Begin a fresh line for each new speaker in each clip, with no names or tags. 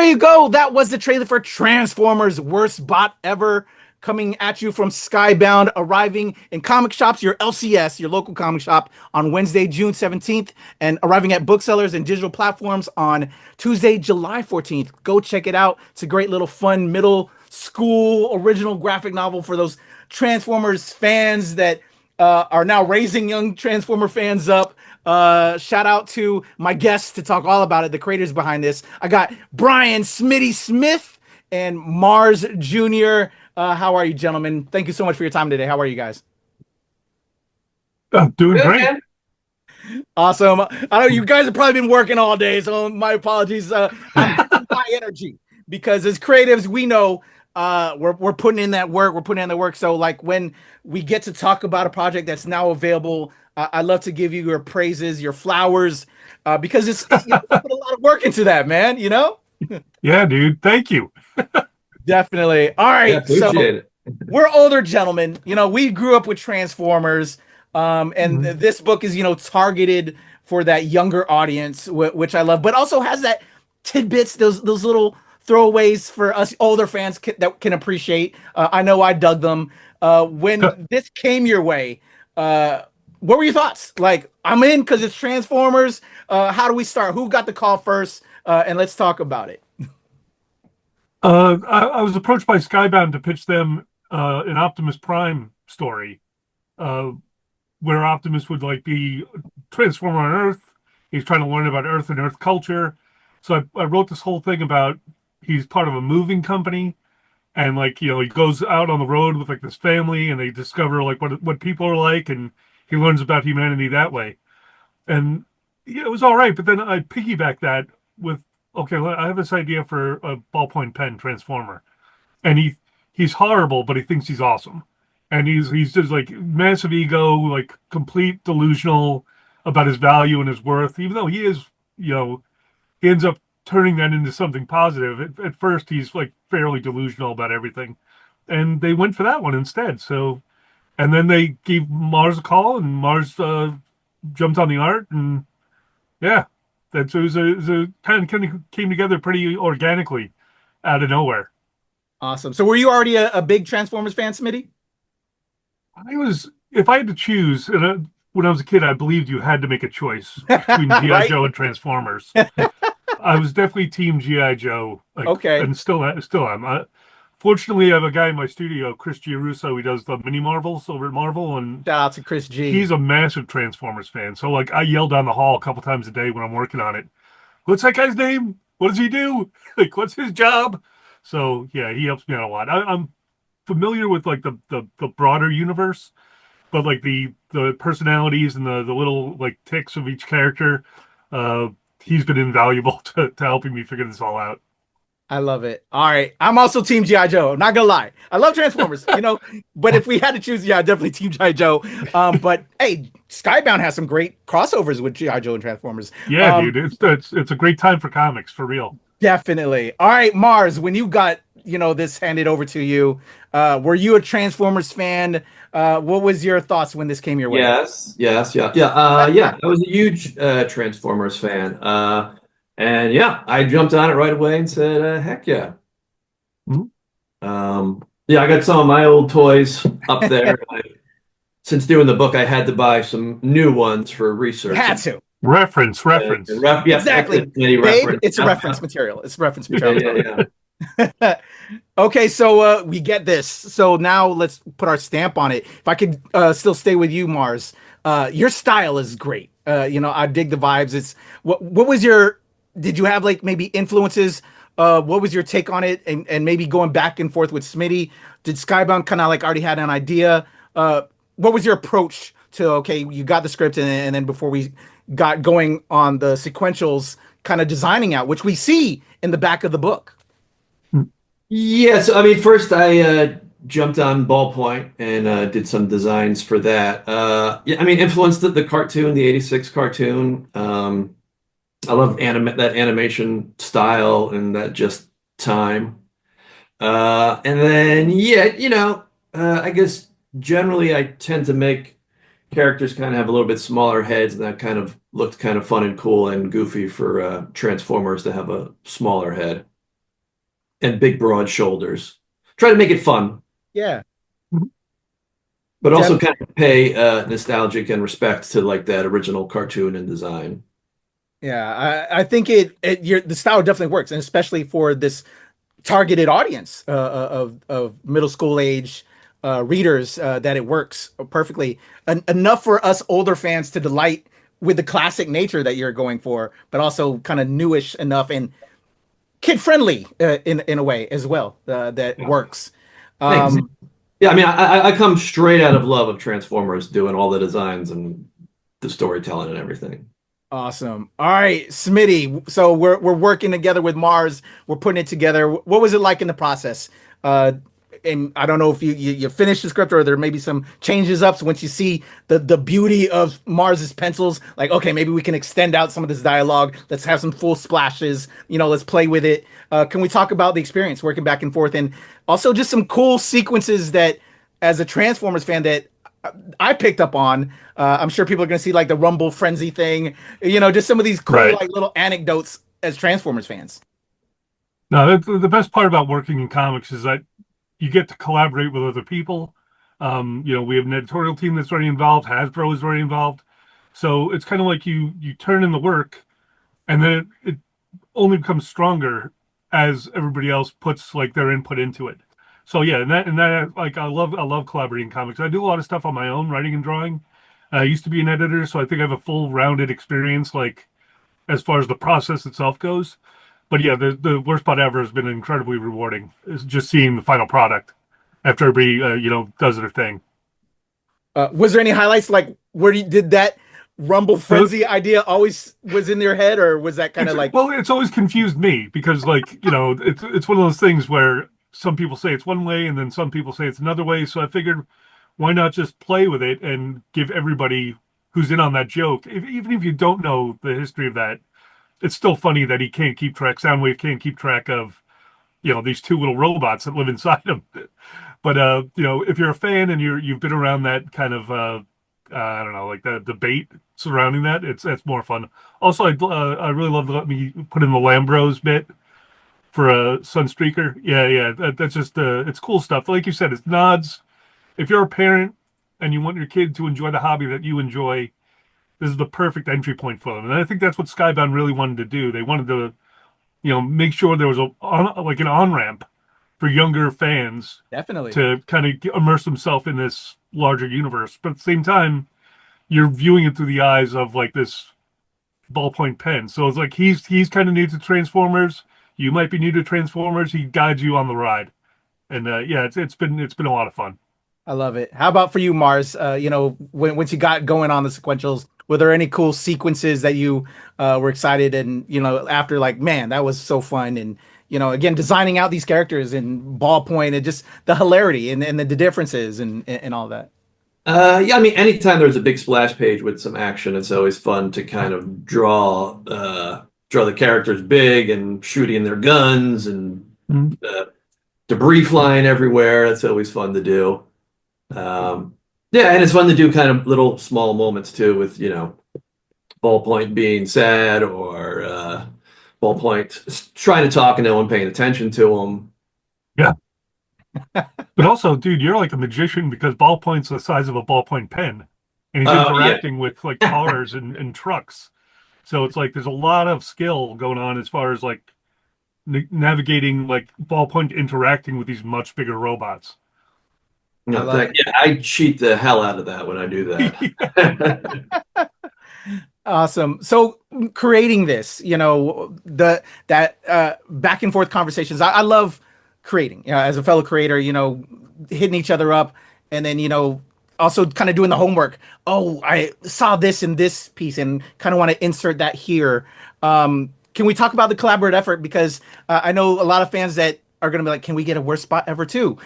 there you go. That was the trailer for Transformers Worst Bot Ever, coming at you from Skybound, arriving in comic shops, your LCS, your local comic shop, on Wednesday, June 17th, and arriving at booksellers and digital platforms on Tuesday, July 14th. Go check it out. It's a great little fun middle school original graphic novel for those Transformers fans that are now raising young Transformer fans up. Shout out to my guests to talk all about it, the creators behind this. I got Brian Smitty Smith and Marz Jr. How are you, gentlemen? Thank you so much for your time today. How are you guys?
Doing great. Man.
Awesome. I know you guys have probably been working all day, so my apologies. I'm high energy because as creatives, we know we're putting in that work. We're putting in the work. So like when we get to talk about a project that's now available, I love to give you your praises, your flowers, because it's you put a lot of work into that, man. You know?
Yeah, dude. Thank you.
Definitely. All right.
Yeah, appreciate it.
We're older gentlemen. You know, we grew up with Transformers, and this book is, targeted for that younger audience, which I love, but also has that tidbits, those little throwaways for us older fans that can appreciate. I know I dug them. When this came your way, what were your thoughts? Like, I'm in because it's Transformers. How do we start? Who got the call first? And let's talk about it.
I was approached by Skybound to pitch them an Optimus Prime story, where Optimus would like be transformer on Earth. He's trying to learn about Earth and Earth culture. So I wrote this whole thing about he's part of a moving company, and he goes out on the road with this family, and they discover what people are like, and he learns about humanity that way. And yeah, it was all right, but then I piggybacked that with, okay, I have this idea for a ballpoint pen transformer, and he's horrible, but he thinks he's awesome, and he's just massive ego, complete delusional about his value and his worth, even though he is, he ends up turning that into something positive. At first, he's fairly delusional about everything, and they went for that one instead. So, and then they gave Marz a call, and Marz jumped on the art, and yeah. It was a kind of came together pretty organically out of nowhere.
Awesome. So were you already a big Transformers fan, Smitty?
If I had to choose, and when I was a kid, I believed you had to make a choice between G.I. Joe and Transformers. I was definitely team G.I. Joe.
Okay.
And still am. Fortunately, I have a guy in my studio, Chris Giarusso. He does the mini Marvels over at Marvel, and
shout out to Chris G.
He's a massive Transformers fan. So I yell down the hall a couple times a day when I'm working on it. What's that guy's name? What does he do? What's his job? So yeah, he helps me out a lot. I'm familiar with the broader universe, but the personalities and the little ticks of each character, he's been invaluable to helping me figure this all out.
I love it. All right. I'm also team G.I. Joe. Not gonna lie. I love Transformers, but if we had to choose, yeah, definitely team G.I. Joe. But hey, Skybound has some great crossovers with G.I. Joe and Transformers.
Yeah, dude. It's a great time for comics, for real.
Definitely. All right, Marz, when you got, this handed over to you, were you a Transformers fan? What was your thoughts when this came your way?
Yes. Yeah. I was a huge Transformers fan. And yeah, I jumped on it right away and said, heck yeah.
Mm-hmm.
I got some of my old toys up there. Since doing the book, I had to buy some new ones for research.
Had to.
Reference.
Exactly. It's a reference material. It's reference material. Yeah. Okay, so we get this. So now let's put our stamp on it. If I could still stay with you, Marz, your style is great. I dig the vibes. It's what was your... Did you have maybe influences? What was your take on it? And maybe going back and forth with Smitty, did Skybound kind of already had an idea? What was your approach to, okay, you got the script and then before we got going on the sequentials, kind of designing out, which we see in the back of the book?
Yes. First I jumped on Ballpoint and did some designs for that. Influenced the cartoon, the 86 cartoon. I love that animation style and that just time. And then, I guess generally I tend to make characters kind of have a little bit smaller heads, and that kind of looked kind of fun and cool and goofy for Transformers to have a smaller head. and big broad shoulders. Try to make it fun,
Yeah.
but also
Def-
kind of pay nostalgic and respect to like that original cartoon and design.
yeah, I think the style definitely works, and especially for this targeted audience of middle school age readers, that it works perfectly. Enough for us older fans to delight with the classic nature that you're going for, but also kind of newish enough and kid friendly in a way as well, that
Yeah.
works.
Thanks.
Um,
Yeah, I mean, I come straight out of love of Transformers, doing all the designs and the storytelling and everything.
Awesome. All right, Smitty. So we're working together with Marz. We're putting it together. What was it like in the process? Uh, and I don't know if you finished the script or there may be some changes up. So once you see the beauty of Marz's pencils, like okay, maybe we can extend out some of this dialogue. Let's have some full splashes. Let's play with it. Can we talk about the experience working back and forth, and also just some cool sequences that, as a Transformers fan, that I picked up on. I'm sure people are going to see like the Rumble Frenzy thing, just some of these cool
Right.
like little anecdotes as Transformers fans.
No, the best part about working in comics is that you get to collaborate with other people. We have an editorial team that's already involved. Hasbro is already involved. So it's kind of like you turn in the work, and then it only becomes stronger as everybody else puts like their input into it. So yeah, and that like I love collaborating in comics. I do a lot of stuff on my own, writing and drawing. I used to be an editor, so I think I have a full rounded experience, like as far as the process itself goes. But yeah, the worst part ever has been incredibly rewarding. Is just seeing the final product after everybody does their thing.
Was there any highlights like where did that Rumble
So
Frenzy idea always was in your head, or was that kind of like
it's always confused me because it's one of those things where some people say it's one way and then some people say it's another way. So I figured why not just play with it and give everybody who's in on that joke, even if you don't know the history of that, it's still funny that he can't keep track. Soundwave can't keep track of these two little robots that live inside him. But if you're a fan and you've been around that kind of I don't know, like the debate surrounding that, it's more fun. Also, I really love to let me put in the Lambros bit for a Sunstreaker. Yeah, that's just it's cool stuff. Like you said, it's nods. If you're a parent and you want your kid to enjoy the hobby that you enjoy, this is the perfect entry point for them. And I think that's what Skybound really wanted to do. They wanted to, make sure there was like an on ramp for younger fans
definitely?
to kind of immerse themselves in this larger universe. But at the same time, you're viewing it through the eyes of like this ballpoint pen. So it's like he's kind of new to Transformers. You might be new to Transformers. He guides you on the ride, and yeah, it's been a lot of fun.
I love it. How about for you, Marz? Once you got going on the sequentials, were there any cool sequences that you were excited and after like, man, that was so fun, and again, designing out these characters and ballpoint and just the hilarity and the differences and all that.
Yeah, I mean, anytime there's a big splash page with some action, it's always fun to kind of draw the characters big and shooting their guns and
Mhm.
debris flying everywhere. That's always fun to do. Yeah, and it's fun to do kind of little small moments too, with Ballpoint being sad or Ballpoint trying to talk and no one paying attention to him.
Yeah, but also, dude, you're like a magician because Ballpoint's the size of a ballpoint pen, and he's
Yeah.
interacting with like cars and trucks. So it's like there's a lot of skill going on as far as like navigating like Ballpoint interacting with these much bigger robots.
I
No,
love it.
yeah, I cheat the hell out of that when I do that.
Awesome. So creating this, that back and forth conversations. I love creating. As a fellow creator, hitting each other up, and then also kind of doing the homework. Oh, I saw this in this piece, and kind of want to insert that here. Can we talk about the collaborative effort? Because I know a lot of fans that are going to be like, "Can we get a worst spot ever too?"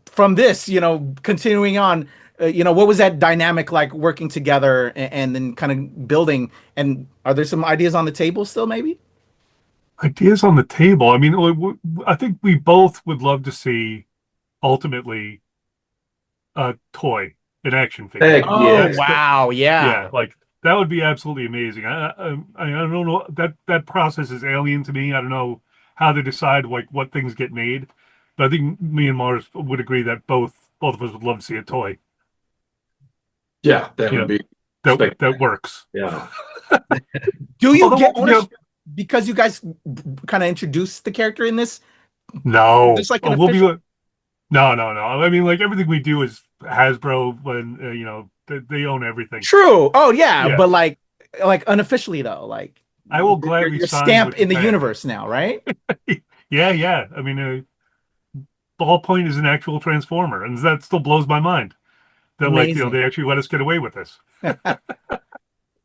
From this, continuing on. What was that dynamic like working together and then kind of building? And are there some ideas on the table still, maybe?
Ideas on the table. I mean, I think we both would love to see ultimately a toy, an action figure.
Heck
Oh,
yes.
wow. Yeah.
Yeah, like that would be absolutely amazing. I don't know, that process is alien to me. I don't know how they decide like what things get made. But I think me and Mars would agree that both of us would love to see a toy.
Yeah, that
You
would
know,
be
that works.
yeah.
Do you
Although,
get
you know,
ownership because you guys kind of introduced the character in this? Is
no,
this like an
we'll be
official?
no. I mean, like everything we do is Hasbro when you know they own everything.
True. Oh yeah,
Yeah,
but like unofficially though, like
I will
your,
gladly
your
sign
stamp
with
in the
Japan.
universe now, right?
Yeah. I mean, Ballpoint is an actual transformer, and that still blows my mind. That like
Amazing.
they actually let us get away with this.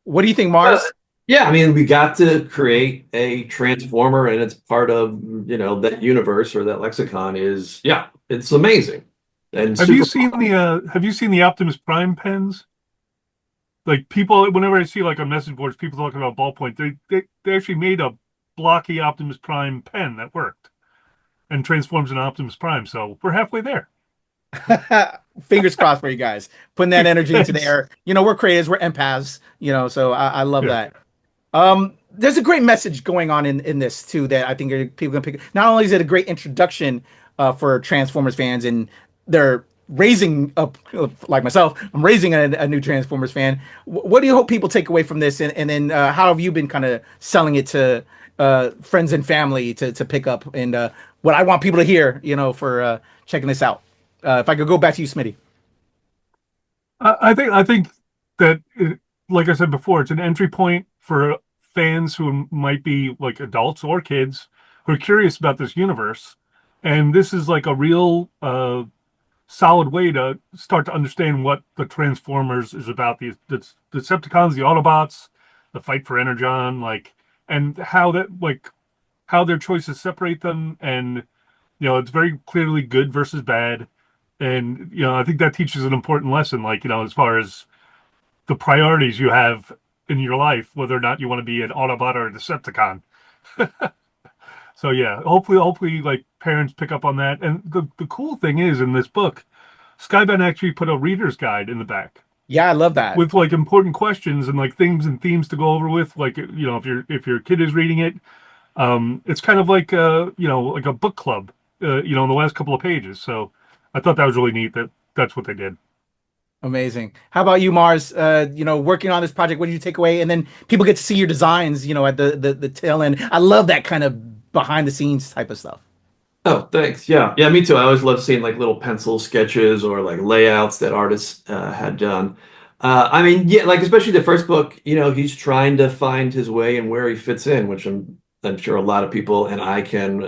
What do you think,
Uh,
Mars?
yeah, I mean, we got to create a transformer, and it's part of that universe or that lexicon is yeah, it's amazing and super fun.
Have you seen the Optimus Prime pens? Like people, whenever I see like on message boards, people talking about Ballpoint, they actually made a blocky Optimus Prime pen that worked and transforms an Optimus Prime. So we're halfway there.
Fingers crossed for you guys. Putting that energy into the
Thanks.
air. You know, we're creators, we're empaths, so I love
Yeah.
that. There's a great message going on in this too that I think people can pick. Not only is it a great introduction for Transformers fans, and they're raising up like myself. I'm raising a new Transformers fan. What do you hope people take away from this, and then how have you been kind of selling it to friends and family to pick up, and what I want people to hear, for checking this out. If I could go back to you, Smitty.
I think that like I said before, it's an entry point for fans who might be like adults or kids who are curious about this universe, and this is like a real solid way to start to understand what the Transformers is about. The Decepticons, the Autobots, the fight for Energon, like, and how that like how their choices separate them, and it's very clearly good versus bad. And I think that teaches an important lesson, like as far as the priorities you have in your life, whether or not you want to be an Autobot or a Decepticon. So yeah, hopefully, like parents pick up on that. And the cool thing is, in this book, Skybound actually put a reader's guide in the back
Yeah, I love that.
with like important questions and like things and themes to go over with. Like if your kid is reading it, it's kind of like like a book club. In the last couple of pages. So I thought that was really neat that that's what they did.
Amazing. How about you, Mars? Working on this project, what did you take away? And then people get to see your designs, at the tail end. I love that kind of behind the scenes type of stuff.
Oh, thanks. Yeah, me too. I always love seeing like little pencil sketches or like layouts that artists had done. I mean, yeah, like especially the first book, he's trying to find his way and where he fits in, which I'm sure a lot of people and I can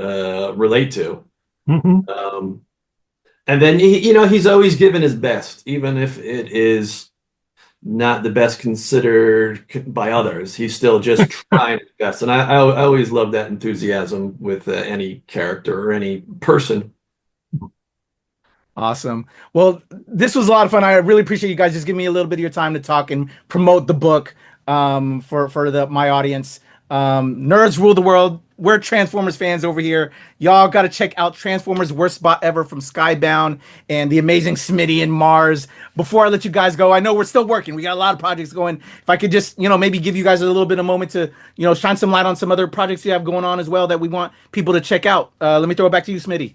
relate to.
Mm-hmm.
And then he's always given his best, even if it is not the best considered by others. He's still just trying his best, and I always love that enthusiasm with any character or any person.
Awesome. Well, this was a lot of fun. I really appreciate you guys just giving me a little bit of your time to talk and promote the book for my audience. Nerds rule the world. We're Transformers fans over here. Y'all got to check out Transformers Worst Spot Ever from Skybound and the amazing Smitty and Mars. Before I let you guys go, I know we're still working. We got a lot of projects going. If I could just, maybe give you guys a little bit of moment to, shine some light on some other projects you have going on as well that we want people to check out. Let me throw it back to you, Smitty.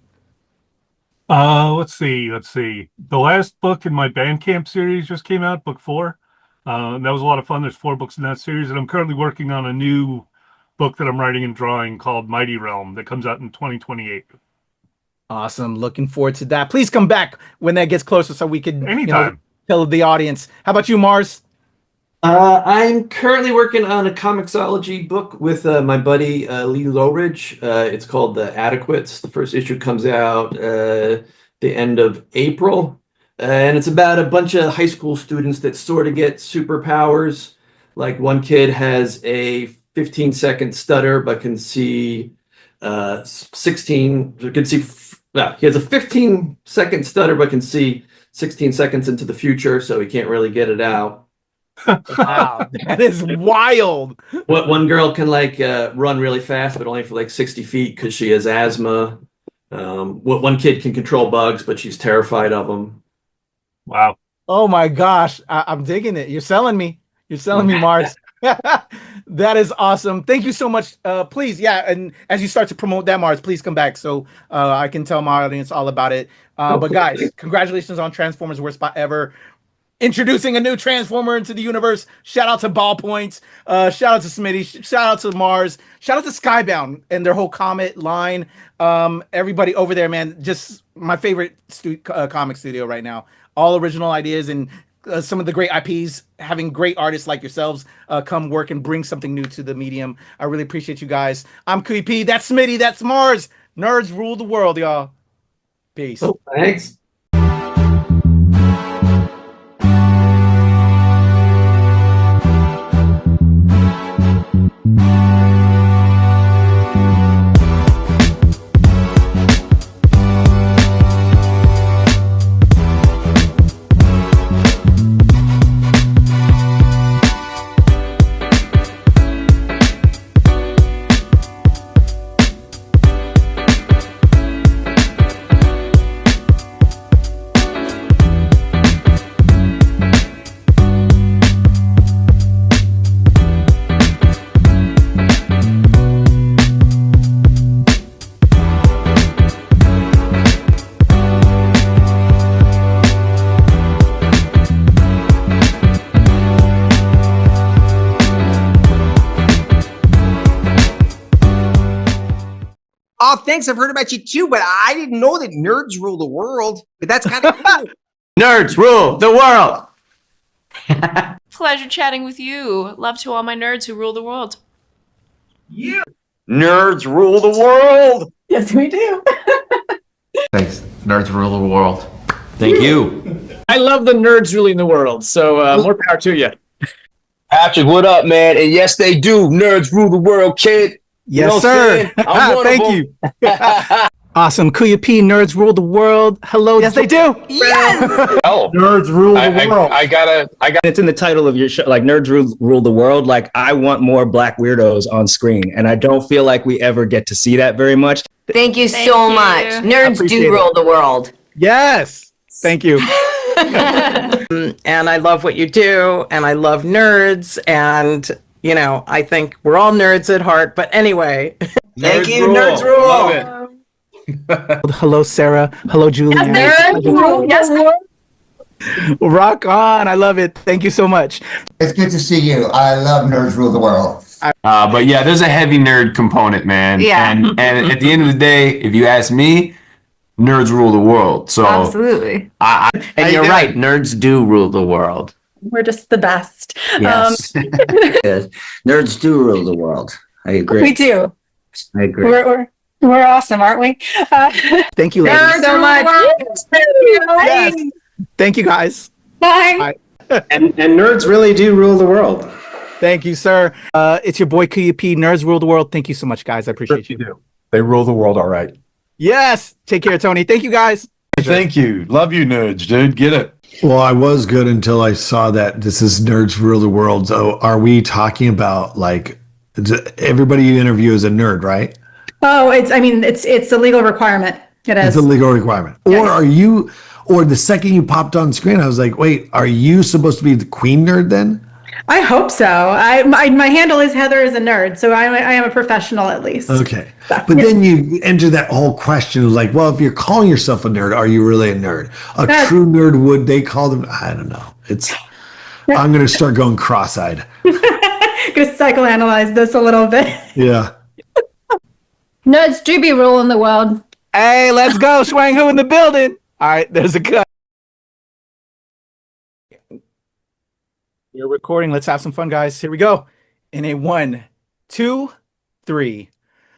Let's see. The last book in my Bandcamp series just came out, book 4. That was a lot of fun. There's 4 books in that series, and I'm currently working on a new book that I'm writing and drawing called Mighty Realm that comes out in 2028.
Awesome. Looking forward to that. Please come back when that gets closer so we can,
Anytime.
tell the audience. How about you, Mars?
I'm currently working on a comicsology book with my buddy Lee Lowridge. It's called The Adequates. The first issue comes out the end of April. And it's about a bunch of high school students that sort of get superpowers. Like one kid has a 15-second stutter, but can see 16. Can see. Yeah, he has a 15-second stutter, but can see 16 seconds into the future, so he can't really get it out.
Wow, that is wild.
What one girl can like run really fast, but only for like 60 feet because she has asthma. What one kid can control bugs, but she's terrified of them.
Wow.
Oh my gosh, I'm digging it. You're selling me. You're selling me, Mars. That is awesome. Thank you so much. Please, yeah, and as you start to promote that, Marz, please come back so I can tell my audience all about it. But guys, congratulations on Transformers Worst Spot Ever. Introducing a new Transformer into the universe. Shout out to Ballpoint. Shout out to Smitty. Shout out to Marz. Shout out to Skybound and their whole Comet line. Everybody over there, man. Just my favorite comic studio right now. All original ideas and some of the great IPs. Having great artists like yourselves come work and bring something new to the medium. I really appreciate you guys. I'm KUYA. That's Smitty. That's Marz. Nerds rule the world, y'all. Peace.
Oh, thanks.
Oh, thanks. I've heard about you too, but I didn't know that nerds rule the world. But that's kind of cool.
Nerds rule the world.
Pleasure chatting with you. Love to all my nerds who rule the world.
Yeah.
Nerds rule the world.
Yes, we do.
Thanks. Nerds rule the world. Thank you.
I love the nerds ruling the world, so more power to you.
Patrick, what up, man? And yes, they do. Nerds rule the world, kid.
Yes,
what
sir.
I'm one of
Thank
them.
you. Awesome. KUYA P, nerds rule the world. Hello.
Yes, they do.
Yes.
Oh,
Nerds rule the world.
I got.
It's in the title of your show, like Nerds Rule the World. Like, I want more black weirdos on screen, and I don't feel like we ever get to see that very much.
Thank you
Thank
so
you.
much. Nerds
Appreciate
do
it.
rule the world.
Yes. Thank you.
And I love what you do, and I love nerds, and you know, I think we're all nerds at heart. But anyway,
Thank you, nerds rule.
Love it.
Hello, Sarah. Hello, Julie.
Nerds rule. Yes.
Rock on. I love it. Thank you so much.
It's good to see you. I love Nerds Rule the World.
But yeah, there's a heavy nerd component, man.
Yeah.
And at the end of the day, if you ask me, nerds rule the world. So
Absolutely.
And you're right, nerds do rule the world.
We're just the best.
Yes. Nerds do rule the world. I agree.
We do.
I agree.
We're awesome, aren't we?
Thank you, ladies.
Nerds so much. Thank you.
Yes. Thank you, guys.
Bye.
And nerds really do rule the world.
Thank you, sir. It's your boy KUYA P, nerds rule the world. Thank you so much, guys. I appreciate you.
do. They rule the world, all right.
Yes. Take care, Tony. Thank you, guys.
Thank you. Love you, nerds, dude. Get it.
Well, I was good until I saw that this is Nerds Rule the World. So are we talking about like everybody you interview is a nerd, right?
Oh, it's a legal requirement. It
It's
is.
a legal requirement.
Yeah.
Or are you, or the second you popped on screen, I was like, wait, are you supposed to be the queen nerd then?
I hope so. My handle is Heather is a nerd, so I am a professional at least.
Okay. But then you enter that whole question of like, well, if you're calling yourself a nerd, are you really a nerd? True nerd, would they call them? I don't know. I'm going to start going cross-eyed.
Going to psychoanalyze this a little bit.
Yeah.
Nerds do be ruling the world.
Hey, let's go. Swang Hu in the building. All right, there's a cut. You're recording. Let's have some fun, guys. Here we go. In a 1, 2, 3.